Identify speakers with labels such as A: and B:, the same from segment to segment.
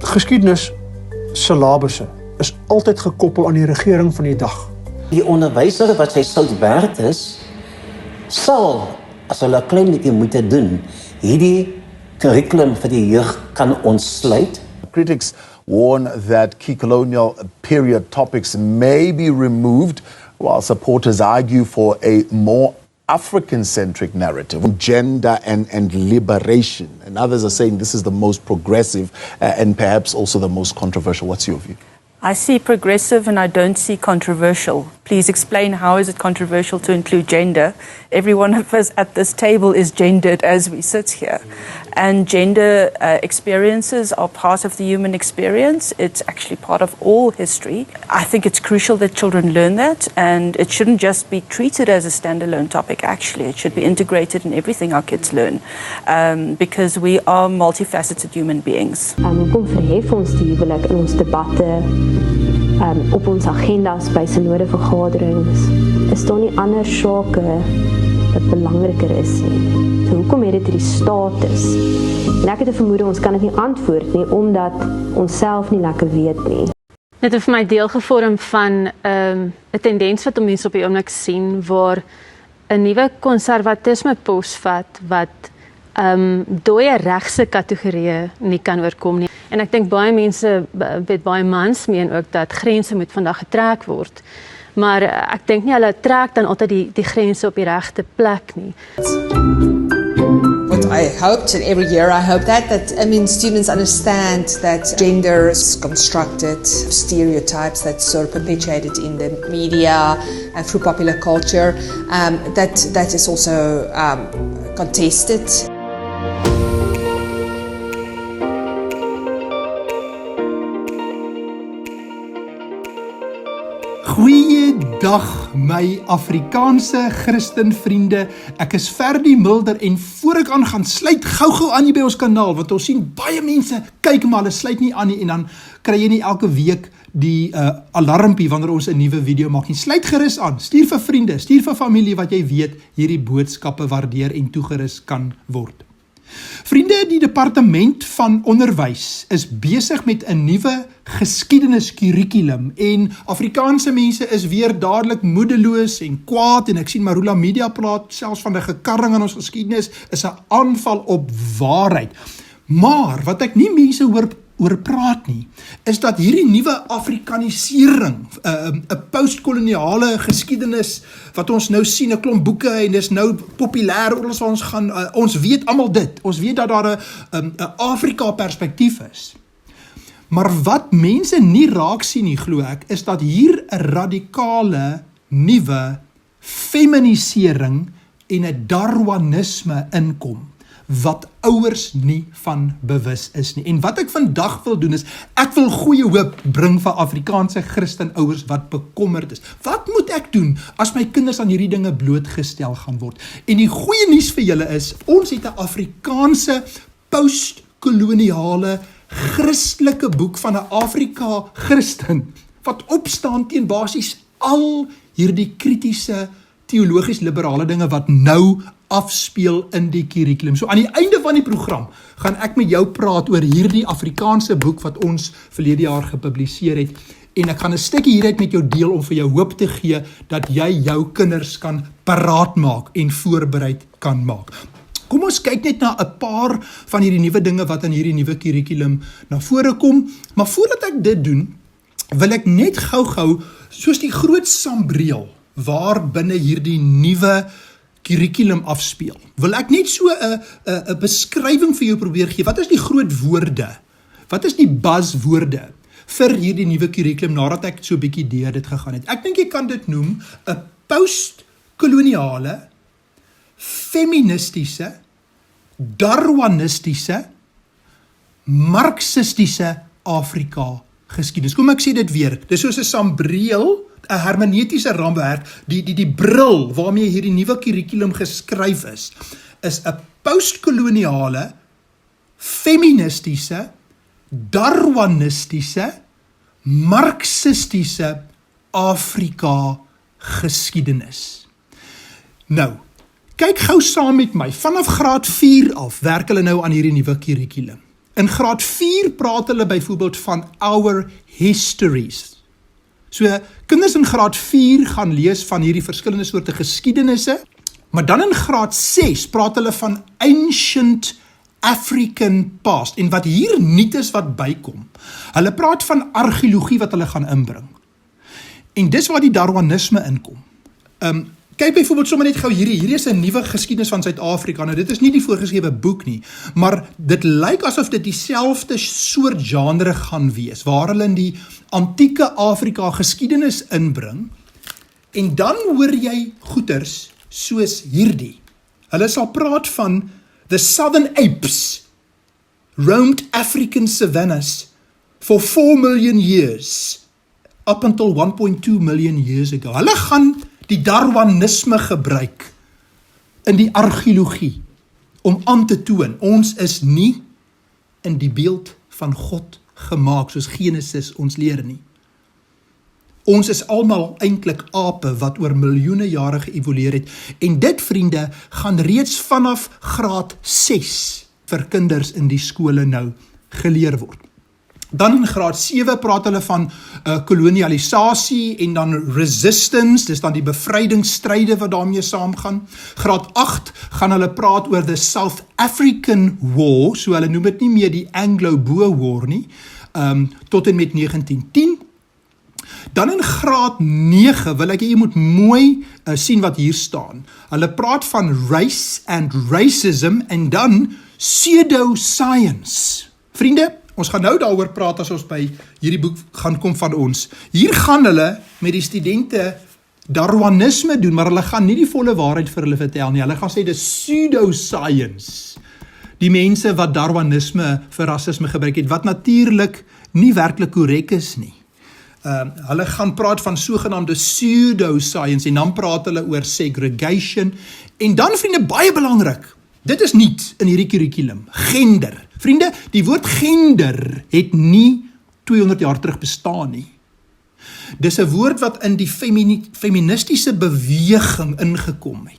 A: Geskiedenis syllabusse is altyd gekoppel aan die regering van die dag.
B: Die onderwyser wat sy sout werd is, sal, as hulle 'n klein bietjie moeite doen, hierdie curriculum vir die jeug kan ontsluit.
C: Critics warn that key colonial period topics may be removed, while supporters argue for a more African-centric narrative, gender and liberation. And others are saying this is the most progressive and perhaps also the most controversial. What's your view?
D: I see progressive and I don't see controversial. Please explain, how is it controversial to include gender? Every one of us at this table is gendered as we sit here. And gender experiences are part of the human experience. It's actually part of all history. I think it's crucial that children learn that, and it shouldn't just be treated as a standalone topic, actually. It should be integrated in everything our kids learn, because we are multifaceted human beings.
E: Hoekom verhef ons die huwelik in ons debatte, op ons agendas by synodevergaderings? Is daar nie ander sake wat belangriker is nie? So hoekom het dit hierdie status? En ek het 'n vermoede ons kan dit nie antwoord nie, omdat ons self nie lekker weet nie.
F: Dit het vir my deel gevorm van 'n tendens wat mense op die oomblik sien, waar 'n nuwe konservatisme posvat wat dooie regse kategorieë nie kan oorkom nie. En ek dink baie mense, baie mans meen ook dat grense moet vandag getrek word. Maar ek dink nie hulle trek dan altyd die grense op die regte plek nie.
G: What I hoped, and every year I hope that students understand that gender is constructed, stereotypes that's sort of perpetuated in the media and through popular culture, that is also contested.
H: Goeiedag my Afrikaanse Christenvriende, ek is Ferdi Mulder en voor ek aan gaan, sluit gou aan hier by ons kanaal, want ons sien baie mense, kyk maar, hulle sluit nie aan nie, en dan kry jy nie elke week die alarmpie wanneer ons 'n nuwe video maak nie. Sluit gerus aan, stuur vir vriende, stuur vir familie wat jy weet hierdie boodskappe waardeer en toegerus kan word. Vriende, die departement van onderwys is besig met 'n nuwe geskiedeniskurrikulum en Afrikaanse mense is weer dadelik moedeloos en kwaad en ek sien Marula Media praat selfs van 'n gekarring aan ons geskiedenis is 'n aanval op waarheid. Maar wat ek nie mense oor praat nie, is dat hierdie nuwe Afrikanisering, 'n postkoloniale geskiedenis wat ons nou sien, 'n klomp boeke en dis nou populêr oor ons gaan, ons weet almal dit, ons weet dat daar 'n Afrika perspektief is. Maar wat mense nie raak sien nie, glo ek, is dat hier 'n radikale, nuwe feminisering en 'n darwinisme inkom, wat ouers nie van bewus is nie. En wat ek vandag wil doen is, ek wil goeie hoop bring vir Afrikaanse Christen ouers wat bekommerd is. Wat moet ek doen as my kinders aan hierdie dinge blootgestel gaan word? En die goeie nuus vir julle is, ons het 'n Afrikaanse postkoloniale Christelike boek van 'n Afrika Christen, wat opstaan teen basies al hierdie kritiese, teologies liberale dinge wat nou afspeel in die curriculum. So aan die einde van die program gaan ek met jou praat oor hierdie Afrikaanse boek wat ons verlede jaar gepubliseer het, en ek gaan 'n stukkie hieruit met jou deel om vir jou hoop te gee dat jy jou kinders kan paraat maak en voorbereid kan maak. Kom ons kyk net na 'n paar van hierdie nuwe dinge wat in hierdie nuwe curriculum na vore kom, maar voordat ek dit doen, wil ek net gou-gou, soos die groot sambreel waar binne hierdie nuwe curriculum afspeel, wil ek net so 'n beskrywing vir jou probeer gee. Wat is die groot woorde? Wat is die buzzwoorde vir hierdie nuwe curriculum nadat ek so 'n bietjie deur dit gegaan het? Ek dink jy kan dit noem 'n postkoloniale, feministiese, darwinistiese, marxistiese Afrika geskiedenis. Kom ek sê dit weer, dis soos 'n sambreel, 'n hermeneutiese raamwerk, die bril waarmee hierdie nuwe curriculum geskryf is 'n postkoloniale, feministiese, darwinistiese, marxistiese Afrika geskiedenis. Nou, kyk gou saam met my, vanaf graad 4 af werk hulle nou aan hierdie nuwe curriculum. In graad 4 praat hulle byvoorbeeld van our histories. So, kinders in graad 4 gaan lees van hierdie verskillende soorte geskiedenisse, maar dan in graad 6 praat hulle van ancient African past, en wat hier nuut is wat bykom. Hulle praat van argeologie wat hulle gaan inbring. En dis waar die Darwinisme inkom. Kyk byvoorbeeld sommer net gou hierdie is 'n nuwe geskiedenis van Suid-Afrika. Nou dit is nie die voorgeskrewe boek nie, maar dit lyk asof dit dieselfde soort genre gaan wees, waar hulle in die antieke Afrika geskiedenis inbring, en dan hoor jy goeters soos hierdie. Hulle sal praat van the southern apes roamed African savannas for 4 million years, up until 1.2 million years ago. Hulle gaan die Darwinisme gebruik in die argeologie om aan te toon, ons is nie in die beeld van God gemaak, soos Genesis ons leer nie. Ons is almal eintlik ape wat oor miljoene jare geëvolueer het, en dit, vriende, gaan reeds vanaf graad 6 vir kinders in die skole nou geleer word. Dan in graad 7 praat hulle van kolonialisasie en dan resistance, dis dan die bevrydingsstryde wat daarmee saamgaan. Graad 8 gaan hulle praat oor the South African War, so hulle noem dit nie meer die Anglo-Boer War nie, tot en met 1910. Dan in graad 9 wil ek jy moet mooi sien wat hier staan. Hulle praat van race and racism en dan pseudoscience. Vriende, ons gaan nou daaroor praat as ons by hierdie boek gaan kom van ons. Hier gaan hulle met die studente Darwinisme doen, maar hulle gaan nie die volle waarheid vir hulle vertel nie. Hulle gaan sê dis pseudoscience. Die mense wat Darwinisme vir rasisme gebruik het, wat natuurlik nie werklik korrek is nie. Hulle gaan praat van sogenaamde pseudoscience en dan praat hulle oor segregation en dan, vriende, baie belangrik, dit is niet in hierdie curriculum, gender. Vriende, die woord gender het nie 200 jaar terug bestaan nie. Dis 'n woord wat in die feministiese beweging ingekom het.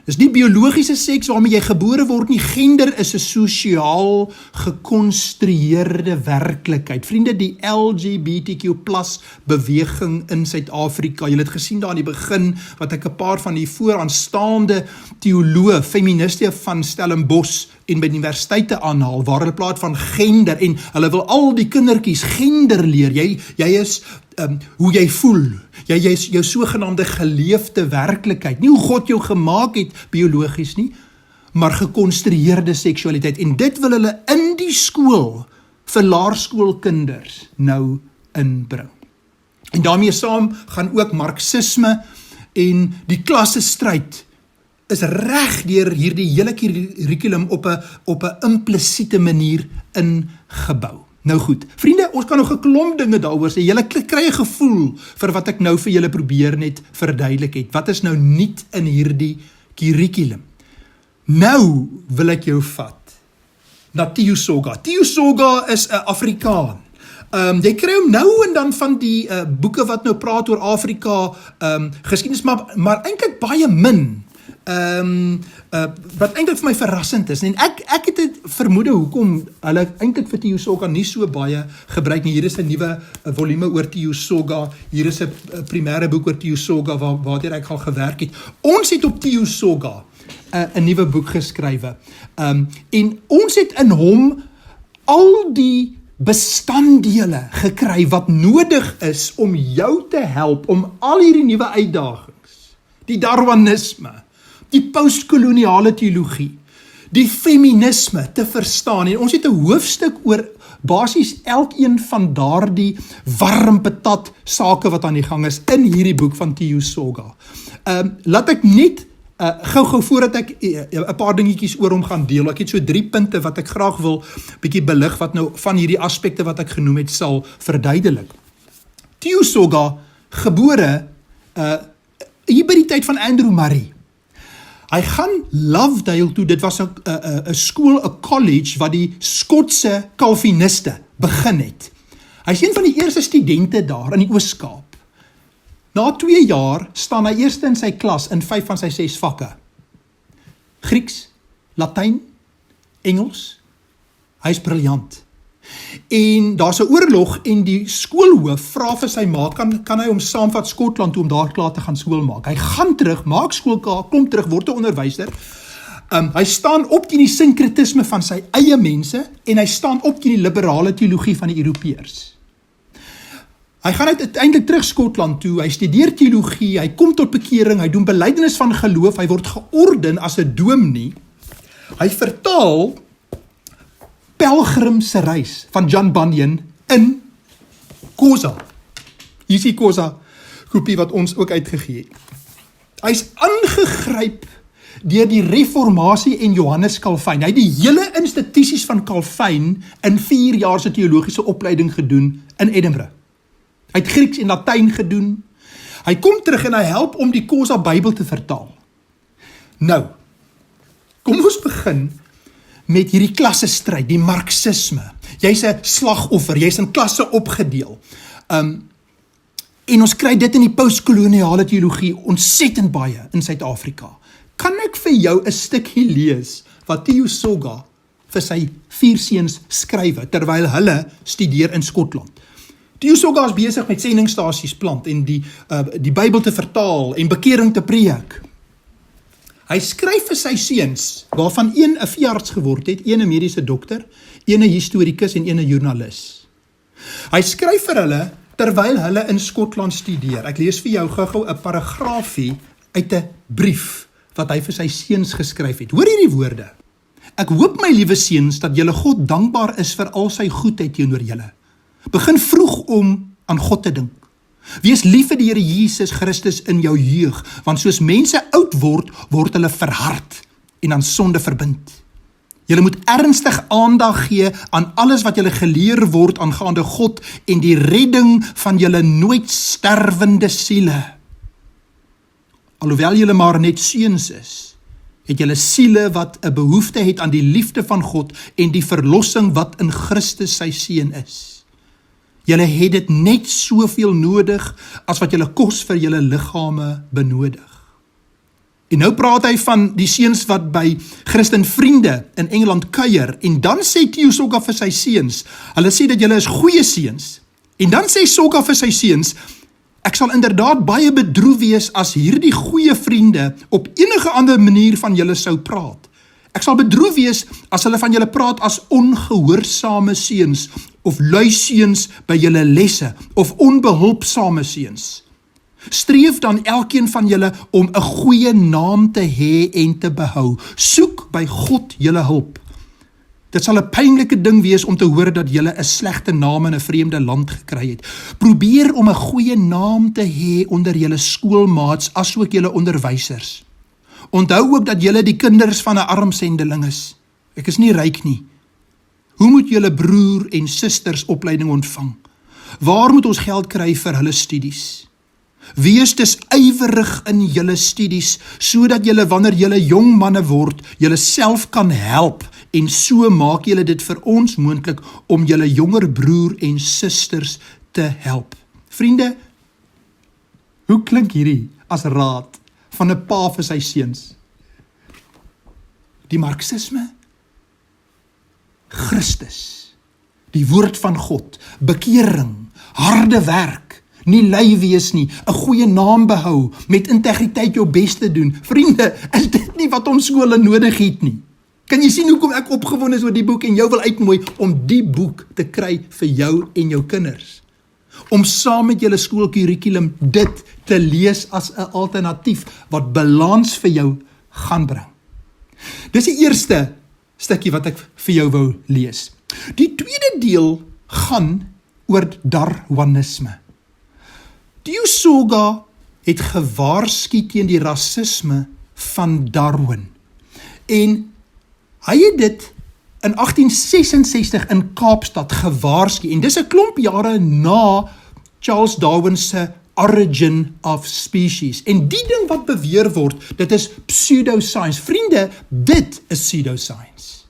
H: Dis nie biologiese seks waarmee jy gebore word nie. Gender is 'n sosiaal gekonstrueerde werklikheid. Vriende, die LGBTQ+ beweging in Suid-Afrika, jy het gesien daar in die begin, wat ek 'n paar van die vooraanstaande teoloë, feministe van Stellenbosch en by universiteite aanhaal, waar hulle praat van gender, en hulle wil al die kindertjies gender leer. Jy is hoe jy voel, jy is jou sogenaamde geleefde werklikheid, nie hoe God jou gemaak het biologies nie, maar gekonstrueerde seksualiteit, en dit wil hulle in die skool vir laerskoolkinders nou inbring. En daarmee saam gaan ook marxisme en die klassestryd is reg deur hierdie hele curriculum op 'n implisiete manier ingebou. Nou goed, vriende, ons kan nog 'n klomp dinge daaroor sê. Julle kry 'n gevoel vir wat ek nou vir julle probeer net verduidelik het. Wat is nou nuut in hierdie curriculum? Nou wil ek jou vat na Tiyo Soga. Tiyo Soga is 'n Afrikaan. Jy kry hom nou en dan van die boeke wat nou praat oor Afrika, geskiedenis, maar eintlik baie min. Wat eintlik vir my verrassend is, en ek het 'n vermoede hoekom hulle eintlik vir Tiyo Soga nie so baie gebruik nie. Hier is 'n nuwe volume oor Tiyo Soga, hier is 'n primêre boek oor Tiyo Soga waardeur ek al gewerk het. Ons het op Tiyo Soga 'n nuwe boek geskrywe, en ons het in hom al die bestanddele gekry wat nodig is om jou te help om al hierdie nuwe uitdagings, die Darwinisme, die postkoloniale teologie, die feminisme te verstaan. En ons het 'n hoofstuk oor basies elkeen van daardie warm patat sake wat aan die gang is in hierdie boek van Tiyo Soga. Laat ek net gou voordat ek 'n paar dingetjies oor hom gaan deel. Ek het so 3 punte wat ek graag wil bietjie belig wat nou van hierdie aspekte wat ek genoem het sal verduidelik. Tiyo Soga, gebore hier by die tyd van Andrew Murray. Hy gaan Lovedale toe, dit was 'n skool, 'n college, wat die Skotse Calviniste begin het. Hy is een van die eerste studente daar in die Oos-Kaap. Na 2 jaar staan hy eerste in sy klas in 5 van sy 6 vakke. Grieks, Latyn, Engels. Hy's briljant. En daar's 'n oorlog en die skoolhoof vra vir sy ma, kan hy hom saamvat Skotland toe om daar klaar te gaan skool maak. Hy gaan terug, maak skool klaar, kom terug, word 'n onderwyser. Hy staan op teen die sinkretisme van sy eie mense en hy staan op teen die liberale teologie van die Europeërs. Hy gaan uiteindelik terug Skotland toe, hy studeer teologie, hy kom tot bekering, hy doen belydenis van geloof, hy word georden as 'n dominee. Hy vertaal Pelgrim se reis van John Bunyan in Khoza. Hier is die Khoza kopie wat ons ook uitgegee het. Hy's aangegryp deur die Reformatie en Johannes Calvijn. Hy het die hele instituties van Calvijn in 4 jaar se teologiese opleiding gedoen in Edinburgh. Hy het Grieks en Latyn gedoen. Hy kom terug en hy help om die Khoza Bybel te vertaal. Nou, kom ons begin met hierdie klassestryd, die marxisme. Jy's 'n slagoffer, jy's in klasse opgedeel. En ons kry dit in die postkoloniale teologie ontsettend baie in Suid-Afrika. Kan ek vir jou 'n stukkie lees wat Theo Soga vir sy 4 seuns skrywe terwyl hulle studeer in Skotland? Theo Soga is besig met sendingstasies plant en die Bybel te vertaal en bekering te preek. Hy skryf vir sy seuns, waarvan een 'n veearts geword het, een 'n mediese dokter, een 'n historikus en een 'n joernalis. Hy skryf vir hulle terwyl hulle in Skotland studeer. Ek lees vir jou gou-gou 'n paragraafie uit 'n brief wat hy vir sy seuns geskryf het. Hoor hierdie woorde. Ek hoop, my liewe seuns, dat julle God dankbaar is vir al sy goedheid teenoor julle. Begin vroeg om aan God te dink. Wees lief vir die Here Jesus Christus in jou jeug, want soos mense oud word, word hulle verhard en aan sonde verbind. Julle moet ernstig aandag gee aan alles wat julle geleer word aangaande God en die redding van julle nooit sterwende siele. Alhoewel julle maar net seuns is, het julle siele wat 'n behoefte het aan die liefde van God en die verlossing wat in Christus sy seun is. Julle het dit net soveel nodig as wat julle kos vir julle liggame benodig. En nou praat hy van die seuns wat by Christen Vriende in Engeland kuier, en dan sê Theo Soga vir sy seuns, hulle sê dat julle is goeie seuns, en dan sê Soga vir sy seuns, ek sal inderdaad baie bedroef wees as hierdie goeie vriende op enige ander manier van julle sou praat. Ek sal bedroef wees as hulle van julle praat as ongehoorsame seuns, of lui seuns by julle lesse, of onbehulpsame seuns. Streef dan elkeen van julle om 'n goeie naam te hê en te behou. Soek by God julle hulp. Dit sal 'n pynlike ding wees om te hoor dat julle 'n slegte naam in 'n vreemde land gekry het. Probeer om 'n goeie naam te hê onder julle skoolmaats, asook julle onderwysers. Onthou ook dat julle die kinders van 'n arm sendeling is. Ek is nie ryk nie. Hoe moet julle broer en susters opleiding ontvang? Waar moet ons geld kry vir hulle studies? Wees dus ywerig in julle studies, sodat julle wanneer julle jong manne word, julle self kan help, en so maak julle dit vir ons moontlik om julle jonger broer en susters te help. Vriende, hoe klink hierdie as raad van 'n pa vir sy seuns? Die marxisme? Christus, die woord van God, bekering, harde werk, nie lui wees nie, 'n goeie naam behou, met integriteit jou bes te doen. Vriende, is dit nie wat ons skole nodig het nie? Kan jy sien hoekom ek opgewonde is oor die boek en jou wil uitnooi om die boek te kry vir jou en jou kinders? Om saam met julle skoolkurrikulum dit te lees as 'n alternatief wat balans vir jou gaan bring. Dis die eerste stukkie wat ek vir jou wou lees. Die tweede deel gaan oor Darwinisme. Theo Soga het gewaarsku teen die rasisme van Darwin. En hy het dit in 1866 in Kaapstad gewaarsku, en dis 'n klomp jare na Charles Darwin se Origin of Species. En die ding wat beweer word, dit is pseudoscience. Vriende, dit is pseudoscience.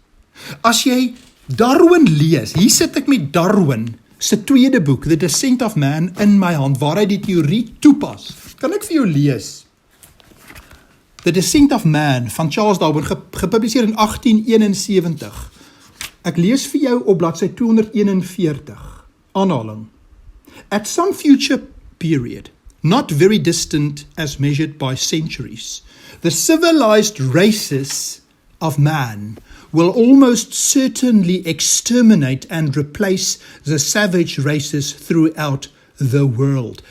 H: As jy Darwin lees, hier sit ek met Darwin se tweede boek, The Descent of Man, in my hand, waar hy die teorie toepas. Kan ek vir jou lees? The Descent of Man van Charles Darwin, gepubliseer in 1871. Ek lees vir jou op bladsy 241, aanhaling. At some future period, not very distant as measured by centuries, the civilized races of man will almost certainly exterminate and replace the savage races throughout the world.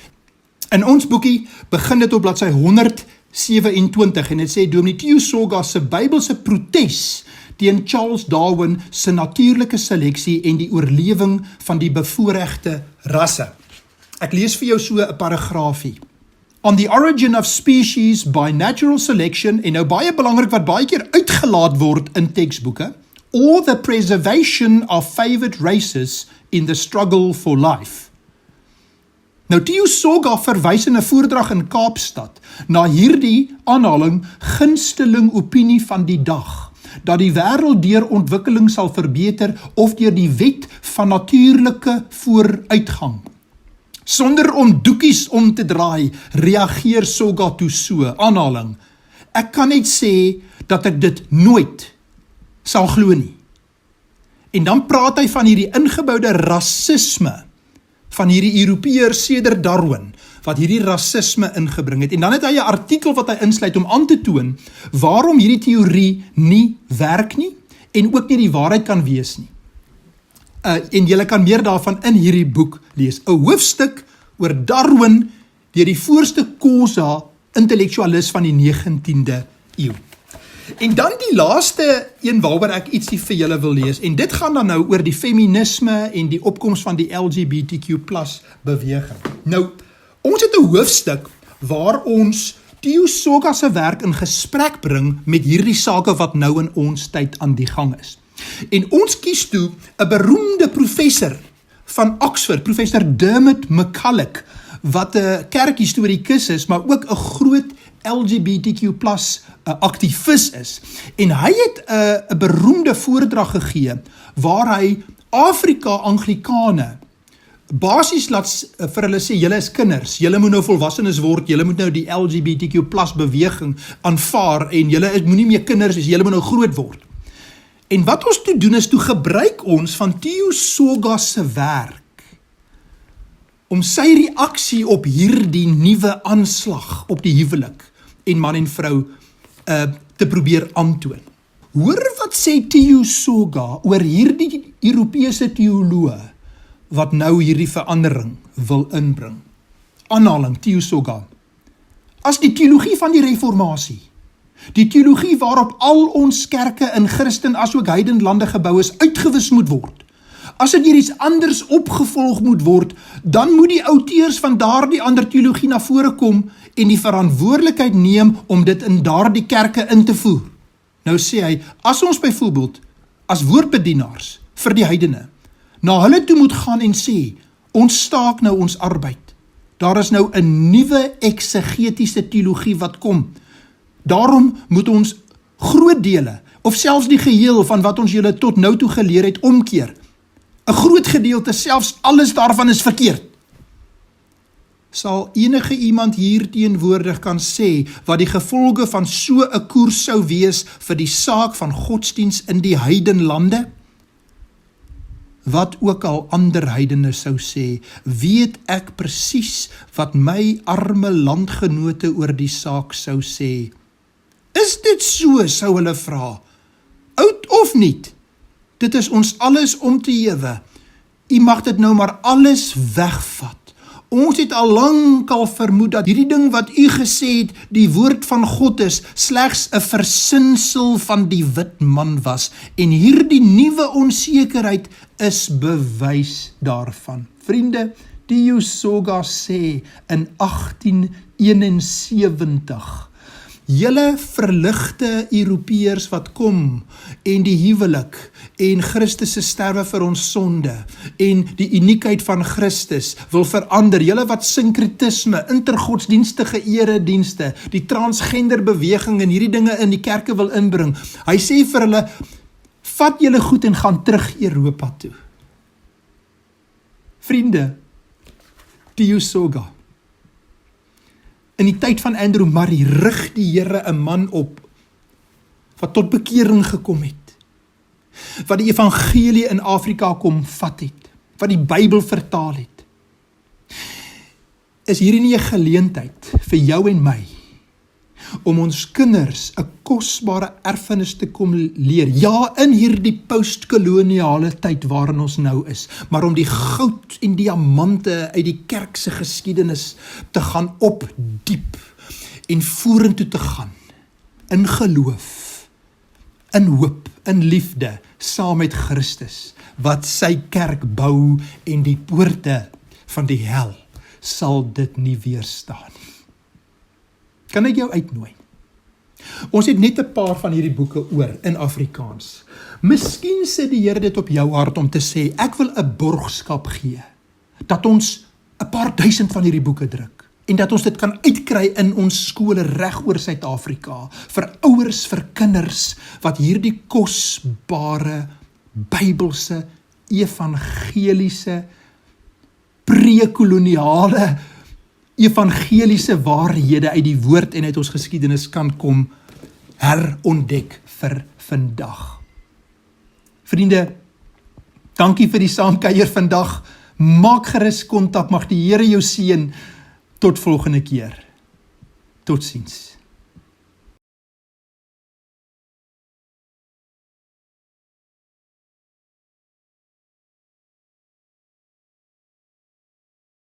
H: In ons boekie begin dit op bladsy 127 en dit sê Dominee Theo Soga se Bybelse protes teen Charles Darwin se natuurlike seleksie en die oorlewing van die bevoorregte rasse. Ek lees vir jou so 'n paragraafie. On the origin of species by natural selection, en nou baie belangrik wat baie keer uitgelaat word in teksboeke, or the preservation of favored races in the struggle for life. Nou Theo Soga verwys in 'n voordrag in Kaapstad na hierdie aanhaling gunsteling opinie van die dag, dat die wêreld deur ontwikkeling sal verbeter of deur die wet van natuurlike vooruitgang. Sonder om doekies om te draai, reageer Soga toe so, aanhaling. Ek kan net sê dat ek dit nooit sal glo nie. En dan praat hy van hierdie ingeboude rasisme van hierdie Europeërs sedert Darwin, wat hierdie rasisme ingebring het. En dan het hy 'n artikel wat hy insluit om aan te toon waarom hierdie teorie nie werk nie en ook nie die waarheid kan wees nie. En julle kan meer daarvan in hierdie boek lees. 'n Hoofstuk oor Darwin deur die voorste Xhosa intellektualis van die 19de eeu. En dan die laaste een waaroor ek ietsie vir julle wil lees, en dit gaan dan nou oor die feminisme en die opkoms van die LGBTQ+ beweging. Nou, ons het 'n hoofstuk waar ons Theo Soga se werk in gesprek bring met hierdie sake wat nou in ons tyd aan die gang is. En ons kies toe 'n beroemde professor van Oxford, professor Dermot McCulloch, wat 'n kerkhistorikus is, maar ook 'n groot LGBTQ+ aktivis is. En hy het 'n beroemde voordrag gegee waar hy Afrika-Anglikane basies laat vir hulle sê, julle is kinders, julle moet nou volwassenes word, julle moet nou die LGBTQ+ beweging aanvaar en julle moenie meer kinders wees, julle moet nou groot word. En wat ons toe doen is, toe gebruik ons van Theo Soga se werk om sy reaksie op hierdie nuwe aanslag op die huwelik en man en vrou te probeer aantoon. Hoor wat sê Theo Soga oor hierdie Europese teoloog wat nou hierdie verandering wil inbring. Aanhaling Theo Soga. As die teologie van die reformatie, die teologie waarop al ons kerke in Christen as ook heidenlande gebou is, uitgewis moet word. As dit hier iets anders opgevolg moet word, dan moet die outeurs van daardie ander teologie na vore kom en die verantwoordelikheid neem om dit in daardie kerke in te voer. Nou sê hy, as ons byvoorbeeld as woordbedienaars vir die heidene na hulle toe moet gaan en sê, ons staak nou ons arbeid. Daar is nou 'n nuwe eksegetiese teologie wat kom. Daarom moet ons groot dele, of selfs die geheel van wat ons julle tot nou toe geleer het, omkeer. 'n Groot gedeelte, selfs alles daarvan is verkeerd. Sal enige iemand hier teenwoordig kan sê wat die gevolge van so 'n koers sou wees vir die saak van godsdienst in die heidenlande? Wat ook al ander heidene sou sê, weet ek presies wat my arme landgenote oor die saak sou sê. Is dit so, sou hulle vra, oud of niet? Dit is ons alles om te ewe. U mag dit nou maar alles wegvat. Ons het al lankal vermoed dat hierdie ding wat u gesê het, die woord van God is, slegs 'n versinsel van die wit man was. En hierdie nuwe onsekerheid is bewys daarvan. Vriende, Theo Soga sê in 1871, julle verligte Europeërs wat kom en die huwelik en Christus se sterwe vir ons sonde en die uniekheid van Christus wil verander, julle wat synkretisme, intergodsdienstige eredienste, die transgender beweging en hierdie dinge in die kerke wil inbring. Hy sê vir hulle, vat julle goed en gaan terug Europa toe. Vriende, Theo Soga, in die tyd van Andrew Murray rig die Here 'n man op wat tot bekering gekom het. wat die evangelie in Afrika kom vat het, wat die Bybel vertaal het. Is hierdie nie 'n geleentheid vir jou en my, om ons kinders 'n kosbare erfenis te kom leer, ja, in hierdie postkoloniale tyd waarin ons nou is, maar om die goud en diamante uit die kerk se geskiedenis te gaan opdiep en vorentoe te gaan, in geloof, in hoop, in liefde, saam met Christus, wat sy kerk bou en die poorte van die hel sal dit nie weerstaan nie. Kan ek jou uitnooi? Ons het net 'n paar van hierdie boeke oor in Afrikaans. Miskien sit die Here dit op jou hart om te sê, ek wil 'n borgskap gee, dat ons 'n paar duisend van hierdie boeke druk, en dat ons dit kan uitkry in ons skole reg oor Suid-Afrika, vir ouers, vir kinders, wat hierdie kosbare, Bybelse, evangeliese, pre-koloniale, evangeliese waarhede uit die woord en uit ons geskiedenis kan kom herontdek vir vandag. Vriende, dankie vir die saamkuier vandag. Maak gerus kontak, mag die Here jou seën. Tot volgende keer. Totsiens.